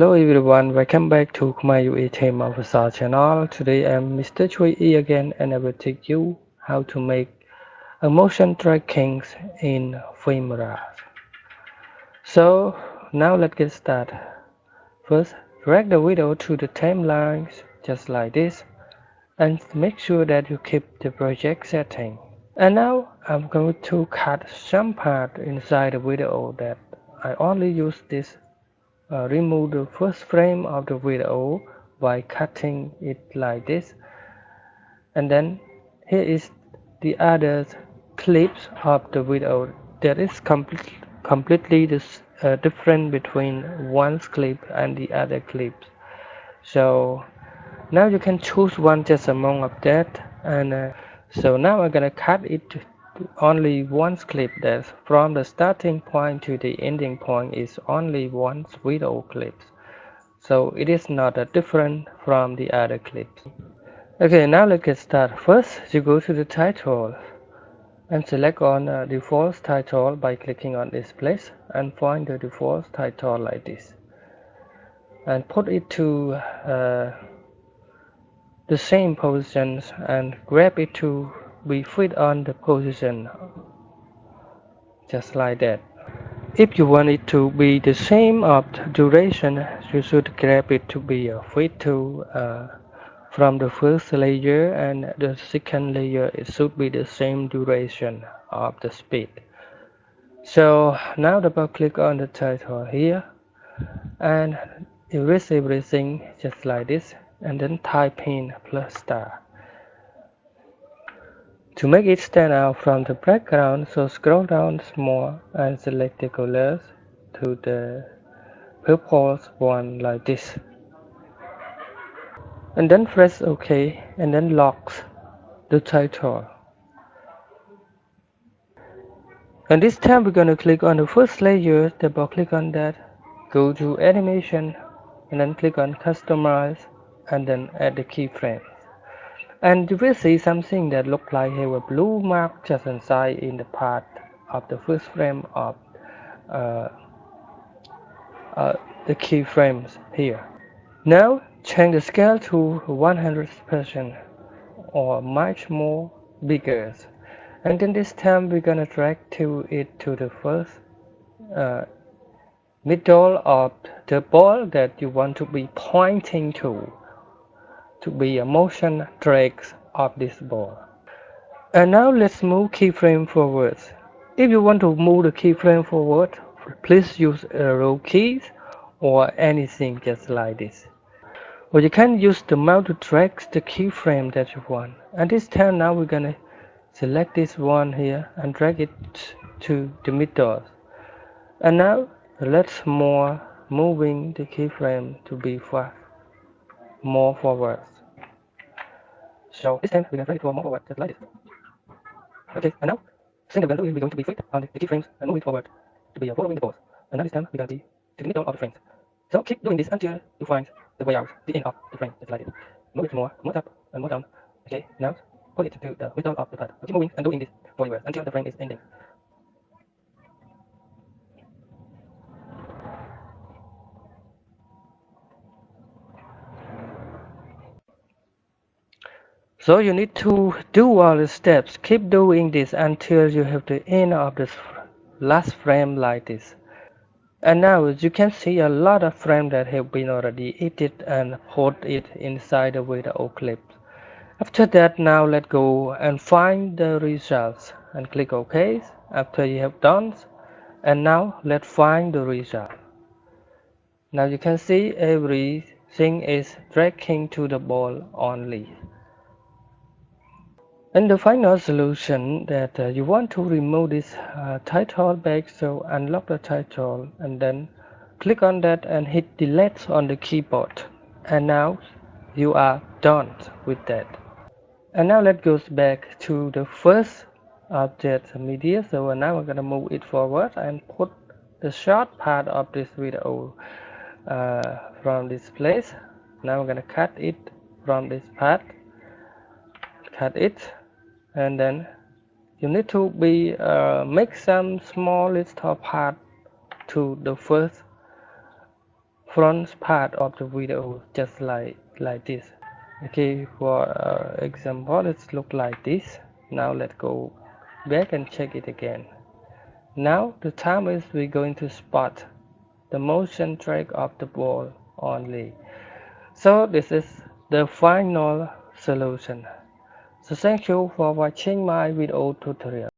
Hello everyone, welcome back to Khmerue team of our channel. Today I'm Mr. CHHUOY again and I will teach you how to make a motion tracking in Filmora. So now let's get started. First, drag the video to the timelines just like this and make sure that you keep the project setting. And now I'm going to cut some part inside the video that I only use this. Remove the first frame of the video by cutting it like this, and then here is the other clips of the video that is completely different between one clip and the other clips. So now you can choose one just among of that, and so now I'm gonna cut it to only one clip. That from the starting point to the ending point is only one video clip, so it is not different from the other clips. Okay, now let's get started. First you go to the title and select on default title by clicking on this place and find the default title like this and put it to the same positions and grab it to be fit on the position just like that. If you want it to be the same of duration, you should grab it to be fit to from the first layer, and the second layer it should be the same duration of the speed. So now double click on the title here and erase everything just like this and then type in plus star. To make it stand out from the background, so scroll down more and select the colors to the purple one like this. And then press OK and then lock the title. And this time we're going to click on the first layer, double click on that, go to animation and then click on customize and then add the keyframe. And you will see something that looks like have a blue mark just inside in the part of the first frame of the keyframes here. Now change the scale to 100% or much more bigger. And then this time we're gonna drag it to the first middle of the ball that you want to be pointing to be a motion track of this ball. And now let's move keyframe forward. If you want to move the keyframe forward, please use arrow keys or anything just like this. Or you can use the mouse to drag the keyframe that you want. And this time now we're gonna select this one here and drag it to the middle. And now let's more moving the keyframe to be fast, more forward. So this time we're gonna drag it more forward just like this. Okay, and now single value is going to be fit on the keyframes and move it forward to be following the balls. And now this time we're gonna be to the middle of the frames. So keep doing this until you find the way out, the end of the frame, just like this. Move it more up and more down. Okay, now put it to the middle of the part. Keep moving and doing this for yours until the frame is ending. So you need to do all the steps. Keep doing this until you have the end of the last frame like this. And now you can see a lot of frames that have been already edited and put it inside the video clip. After that, now let's go and find the results and click OK after you have done. And now let's find the result. Now you can see everything is dragging to the ball only. And the final solution that you want to remove this title back, so unlock the title and then click on that and hit delete on the keyboard. And now you are done with that. And now let's go back to the first object media. So now I'm gonna move it forward and put the short part of this video from this place. Now I'm gonna cut it from this part, cut it, and then you need to be make some small little part to the first front part of the video just like this. Okay, for example, it look like this. Now let's go back and check it again. Now the time is we're going to spot the motion track of the ball only. So this is the final solution. So thank you for watching my video tutorial.